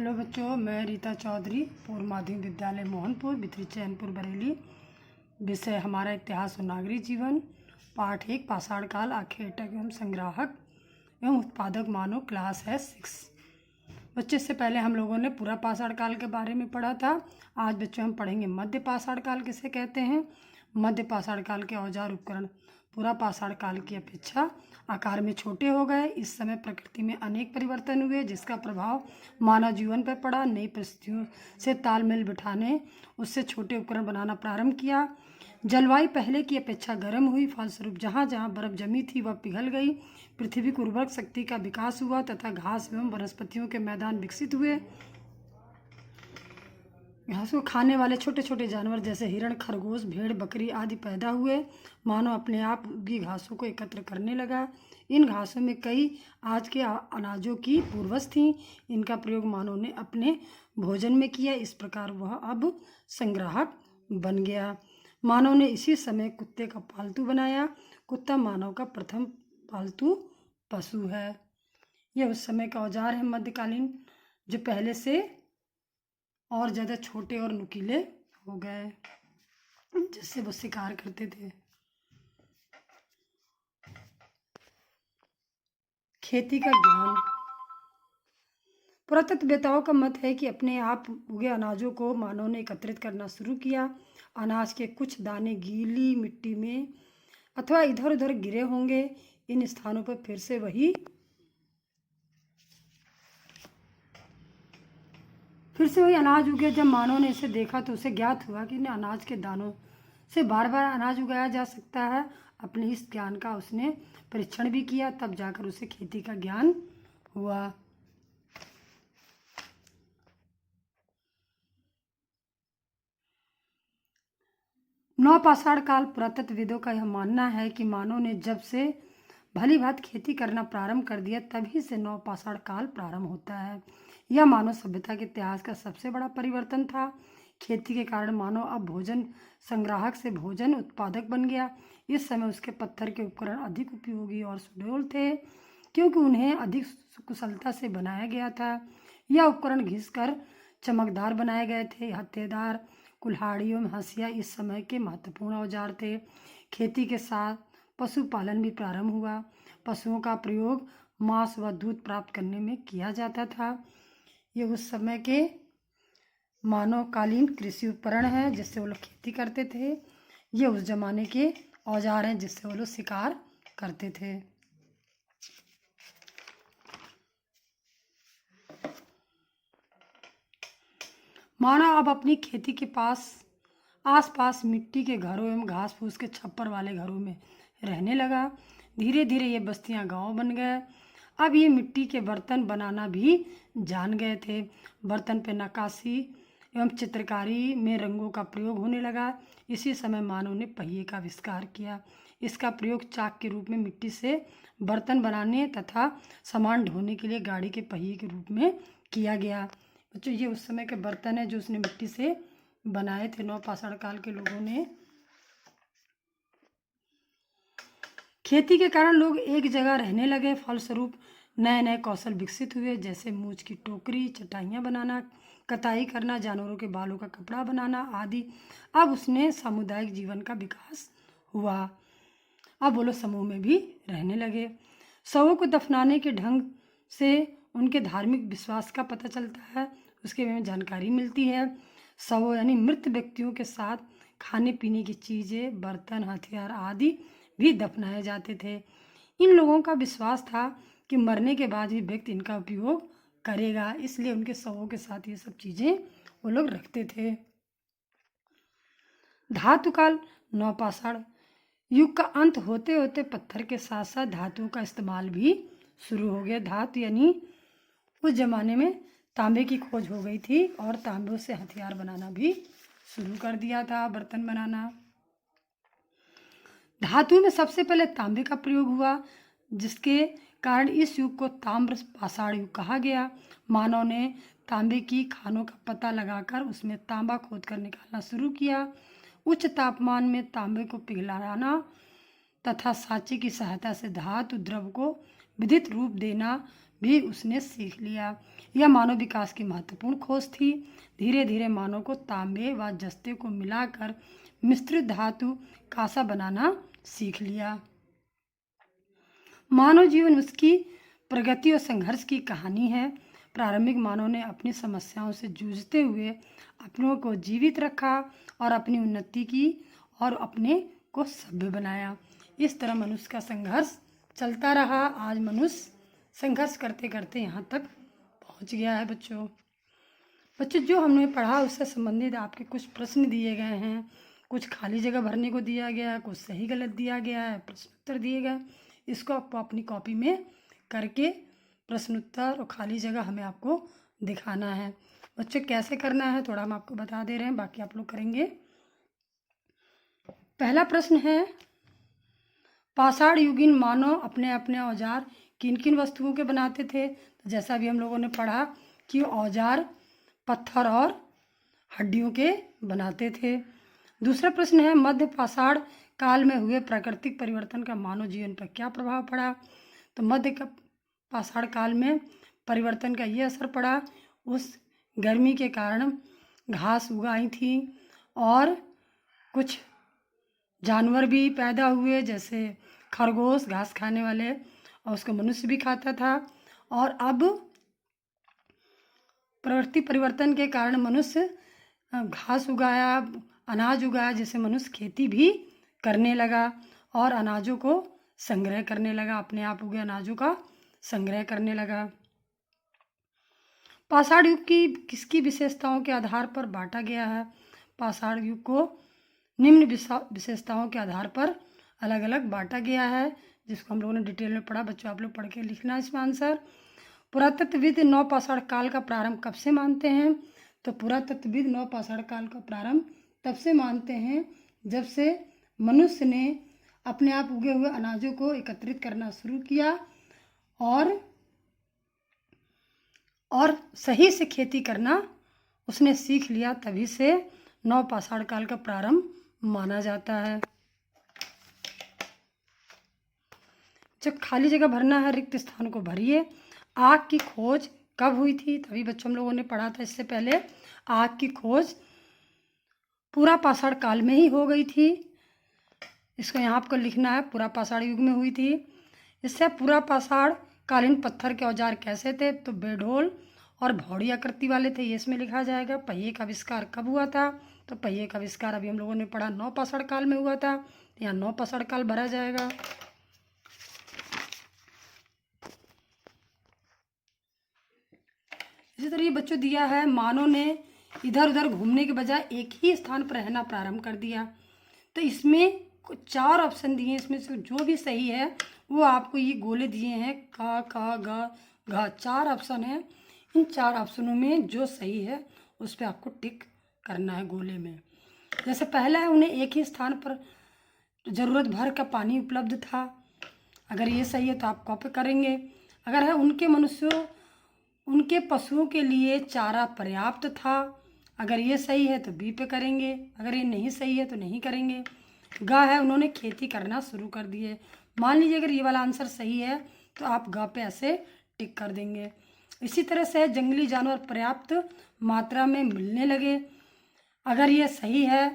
Hello बच्चों, मैं रीता चौधरी, पूर्व माध्यमिक विद्यालय मोहनपुर, बिथरी चैनपुर, बरेली। विषय हमारा इतिहास और नागरिक जीवन। पाठ 1 पाषाण काल, आखेटक एवं संग्राहक एवं उत्पादक मानव, क्लास है 6। बच्चे, से पहले हम लोगों ने पूरा पाषाण काल के बारे में पढ़ा था। आज बच्चों हम पढ़ेंगे मध्य पाषाण काल किसे कहते हैं। मध्य पाषाण काल के औजार उपकरण पूरा पाषाण काल की अपेक्षा आकार में छोटे हो गए। इस समय प्रकृति में अनेक परिवर्तन हुए, जिसका प्रभाव मानव जीवन पर पड़ा। नई परिस्थितियों से तालमेल बिठाने उससे छोटे उपकरण बनाना प्रारंभ किया। जलवायु पहले की अपेक्षा गर्म हुई, फलस्वरूप जहाँ जहाँ बर्फ जमी थी वह पिघल गई। पृथ्वी की उर्वरक शक्ति का विकास हुआ तथा घास एवं वनस्पतियों के मैदान विकसित हुए। घास को खाने वाले छोटे छोटे जानवर जैसे हिरण, खरगोश, भेड़, बकरी आदि पैदा हुए। मानव अपने आप उगी घासों को एकत्र करने लगा। इन घासों में कई आज के अनाजों की पूर्वज थीं। इनका प्रयोग मानव ने अपने भोजन में किया। इस प्रकार वह अब संग्राहक बन गया। मानव ने इसी समय कुत्ते का पालतू बनाया। कुत्ता मानव का प्रथम पालतू पशु है। यह उस समय का औजार है मध्यकालीन, जो पहले से और ज़्यादा छोटे और नुकीले हो गए, जिससे वो शिकार करते थे। खेती का ज्ञान। पुरातत्ववेत्ताओं का मत है कि अपने आप उगे अनाजों को मानव ने एकत्रित करना शुरू किया। अनाज के कुछ दाने गीली मिट्टी में अथवा इधर उधर गिरे होंगे। इन स्थानों पर फिर से वही अनाज उगे। जब मानव ने इसे देखा तो उसे ज्ञात हुआ कि इन अनाज के दानों से बार बार अनाज उगाया जा सकता है। अपने इस ज्ञान का उसने परीक्षण भी किया, तब जाकर उसे खेती का ज्ञान हुआ। नवपाषाण काल। पुरातत्वविदों का यह मानना है कि मानव ने जब से भली भांति खेती करना प्रारंभ कर दिया, तभी से नवपाषाण काल प्रारंभ होता है। यह मानव सभ्यता के इतिहास का सबसे बड़ा परिवर्तन था। खेती के कारण मानव अब भोजन संग्राहक से भोजन उत्पादक बन गया। इस समय उसके पत्थर के उपकरण अधिक उपयोगी और सुडौल थे, क्योंकि उन्हें अधिक कुशलता से बनाया गया था। यह उपकरण घिसकर चमकदार बनाए गए थे। हत्थेदार, कुल्हाड़ी एवं हंसिया इस समय के महत्वपूर्ण औजार थे। खेती के साथ पशुपालन भी प्रारंभ हुआ। पशुओं का प्रयोग मांस व दूध प्राप्त करने में किया जाता था। ये उस समय के मानवकालीन कृषि उपकरण है, जिससे वो लोग खेती करते थे। ये उस जमाने के औजार हैं जिससे वो लोग शिकार करते थे। मानव अब अपनी खेती के आसपास मिट्टी के घरों एवं घास फूस के छप्पर वाले घरों में रहने लगा। धीरे धीरे ये बस्तियां गांव बन गए। अब ये मिट्टी के बर्तन बनाना भी जान गए थे। बर्तन पे नक्काशी एवं चित्रकारी में रंगों का प्रयोग होने लगा। इसी समय मानव ने पहिए का आविष्कार किया। इसका प्रयोग चाक के रूप में मिट्टी से बर्तन बनाने तथा सामान ढोने के लिए गाड़ी के पहिए के रूप में किया गया। बच्चों, ये उस समय के बर्तन है जो उसने मिट्टी से बनाए थे नवपाषाण काल के लोगों ने। खेती के कारण लोग एक जगह रहने लगे। फलस्वरूप नए नए कौशल विकसित हुए, जैसे मूंछ की टोकरी, चटाइयाँ बनाना, कताई करना, जानवरों के बालों का कपड़ा बनाना आदि। अब उसने सामुदायिक जीवन का विकास हुआ। अब वो लोग समूह में भी रहने लगे। शवों को दफनाने के ढंग से उनके धार्मिक विश्वास का पता चलता है, उसके बारे में जानकारी मिलती है। शवों यानी मृत व्यक्तियों के साथ खाने पीने की चीज़ें, बर्तन, हथियार आदि भी दफनाए जाते थे। इन लोगों का विश्वास था कि मरने के बाद भी व्यक्ति इनका उपयोग करेगा, इसलिए उनके शवों के साथ ये सब चीज़ें वो लोग रखते थे। धातु काल। नवपाषाण युग का अंत होते होते पत्थर के साथ साथ धातुओं का इस्तेमाल भी शुरू हो गया। धातु यानी उस जमाने में तांबे की खोज हो गई थी और तांबे से हथियार बनाना भी शुरू कर दिया था, बर्तन बनाना। धातु में सबसे पहले तांबे का प्रयोग हुआ, जिसके कारण इस युग को ताम्र पाषाण युग कहा गया। मानव ने तांबे की खानों का पता लगाकर उसमें तांबा खोदकर निकालना शुरू किया। उच्च तापमान में तांबे को पिघलाना तथा साँचे की सहायता से धातु द्रव को विद्युत रूप देना भी उसने सीख लिया। यह मानव विकास की महत्वपूर्ण खोज थी। धीरे धीरे मानव को तांबे व जस्ते को मिलाकर मिश्रित धातु कांसा बनाना सीख लिया। मानव जीवन उसकी प्रगति और संघर्ष की कहानी है। प्रारंभिक मानव ने अपनी समस्याओं से जूझते हुए अपनों को जीवित रखा और अपनी उन्नति की और अपने को सभ्य बनाया। इस तरह मनुष्य का संघर्ष चलता रहा। आज मनुष्य संघर्ष करते करते यहाँ तक पहुँच गया है। बच्चों जो हमने पढ़ा उससे संबंधित आपके कुछ प्रश्न दिए गए हैं, कुछ खाली जगह भरने को दिया गया है, कुछ सही गलत दिया गया है, प्रश्न उत्तर दिए गए। इसको आपको अपनी कॉपी में करके प्रश्न उत्तर और खाली जगह हमें आपको दिखाना है। बच्चों कैसे करना है थोड़ा हम आपको बता दे रहे हैं, बाकी आप लोग करेंगे। पहला प्रश्न है, पाषाण युगीन मानव अपने अपने औजार किन किन वस्तुओं के बनाते थे? तो जैसा भी हम लोगों ने पढ़ा कि औजार पत्थर और हड्डियों के बनाते थे। दूसरा प्रश्न है, मध्य पाषाण काल में हुए प्राकृतिक परिवर्तन का मानव जीवन पर क्या प्रभाव पड़ा? तो मध्य पाषाण काल में परिवर्तन का ये असर पड़ा, उस गर्मी के कारण घास उगाई थी और कुछ जानवर भी पैदा हुए जैसे खरगोश घास खाने वाले, और उसको मनुष्य भी खाता था। और अब प्रवृत्ति परिवर्तन के कारण मनुष्य घास उगाया, अनाज उगाया, जैसे मनुष्य खेती भी करने लगा और अनाजों को संग्रह करने लगा, अपने आप उगे अनाजों का संग्रह करने लगा। पाषाण युग की किसकी विशेषताओं के आधार पर बांटा गया है? पाषाण युग को निम्न विशेषताओं के आधार पर अलग अलग बांटा गया है, जिसको हम लोगों ने डिटेल में पढ़ा। बच्चों आप लोग पढ़ के लिखना इसमें आंसर। पुरातत्वविद नवपाषाण काल का प्रारंभ कब से मानते हैं? तो पुरातत्वविद नवपाषाण काल का प्रारंभ तब से मानते हैं जब से मनुष्य ने अपने आप उगे हुए अनाजों को एकत्रित करना शुरू किया और सही से खेती करना उसने सीख लिया, तभी से नवपाषाण काल का प्रारंभ माना जाता है। जब खाली जगह भरना है, रिक्त स्थान को भरिए। आग की खोज कब हुई थी? तभी बच्चों हम लोगों ने पढ़ा था इससे पहले, आग की खोज पूरा पाषाण काल में ही हो गई थी। इसको यहाँ आपको लिखना है, पूरा पाषाण युग में हुई थी। इससे पूरा पाषाण कालीन पत्थर के औजार कैसे थे? तो बेढोल और भौड़ी आकृति वाले थे, ये इसमें लिखा जाएगा। पहिए का आविष्कार कब हुआ था? तो पहिए का आविष्कार अभी हम लोगों ने पढ़ा नवपाषाण काल में हुआ था, यहाँ नवपाषाण काल भरा जाएगा। इसी तरह बच्चों दिया है, मानव ने इधर उधर घूमने के बजाय एक ही स्थान पर रहना प्रारंभ कर दिया। तो इसमें 4 ऑप्शन दिए हैं, इसमें से जो भी सही है वो आपको ये गोले दिए हैं, क ख ग घ, 4 ऑप्शन है। इन 4 ऑप्शनों में जो सही है उस पर आपको टिक करना है गोले में। जैसे पहला है, उन्हें एक ही स्थान पर ज़रूरत भर का पानी उपलब्ध था। अगर ये सही है तो आप कॉपी करेंगे। अगर है, उनके पशुओं के लिए चारा पर्याप्त था। अगर ये सही है तो बी पे करेंगे। अगर ये नहीं सही है तो नहीं करेंगे। ग है, उन्होंने खेती करना शुरू कर दिए। मान लीजिए अगर ये वाला आंसर सही है तो आप ग पे ऐसे टिक कर देंगे। इसी तरह से जंगली जानवर पर्याप्त मात्रा में मिलने लगे। अगर ये सही है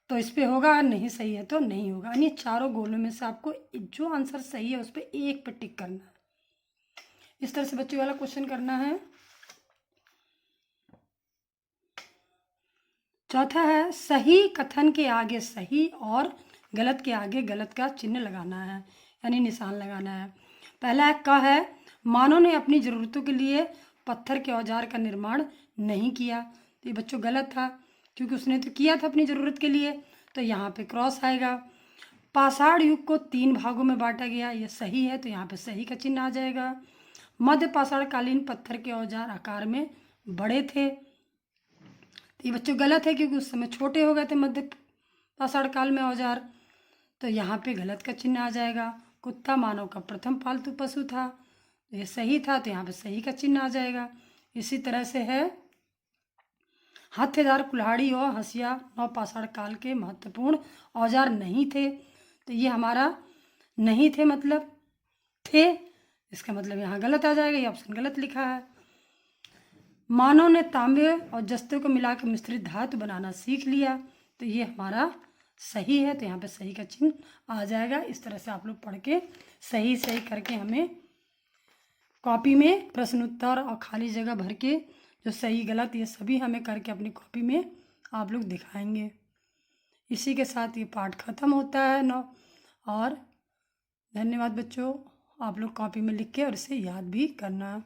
तो इस पे होगा, अगर नहीं सही है तो नहीं होगा। यानी चारों गोलों में से आपको जो आंसर सही है उस पर एक पे टिक करना है। इस तरह से बच्चों वाला क्वेश्चन करना है। चौथा है, सही कथन के आगे सही और गलत के आगे गलत का चिन्ह लगाना है, यानी निशान लगाना है। पहला है, क है, मानव ने अपनी ज़रूरतों के लिए पत्थर के औजार का निर्माण नहीं किया। तो ये बच्चों गलत था, क्योंकि उसने तो किया था अपनी ज़रूरत के लिए, तो यहाँ पे क्रॉस आएगा। पाषाण युग को 3 भागों में बांटा गया, ये सही है तो यहाँ पे सही का चिन्ह आ जाएगा। मध्य पाषाण कालीन पत्थर के औजार आकार में बड़े थे, तो ये बच्चों गलत है, क्योंकि उस समय छोटे हो गए थे मध्य पाषाण काल में औजार, तो यहाँ पे गलत का चिन्ह आ जाएगा। कुत्ता मानव का प्रथम पालतू पशु था, तो ये सही था, तो यहाँ पे सही का चिन्ह आ जाएगा। इसी तरह से है, हथियार कुल्हाड़ी और हंसिया नवपाषाण काल के महत्वपूर्ण औजार नहीं थे, तो ये हमारा नहीं थे मतलब थे, इसका मतलब यहाँ गलत आ जाएगा, ये ऑप्शन गलत लिखा है। मानव ने तांबे और जस्ते को मिलाकर मिश्रित धातु बनाना सीख लिया, तो ये हमारा सही है, तो यहाँ पे सही का चिन्ह आ जाएगा। इस तरह से आप लोग पढ़ के सही सही करके हमें कॉपी में प्रश्न उत्तर और खाली जगह भर के जो सही गलत ये सभी हमें करके अपनी कॉपी में आप लोग दिखाएंगे। इसी के साथ ये पाठ खत्म होता है और धन्यवाद बच्चों। आप लोग कॉपी में लिख के और इसे याद भी करना।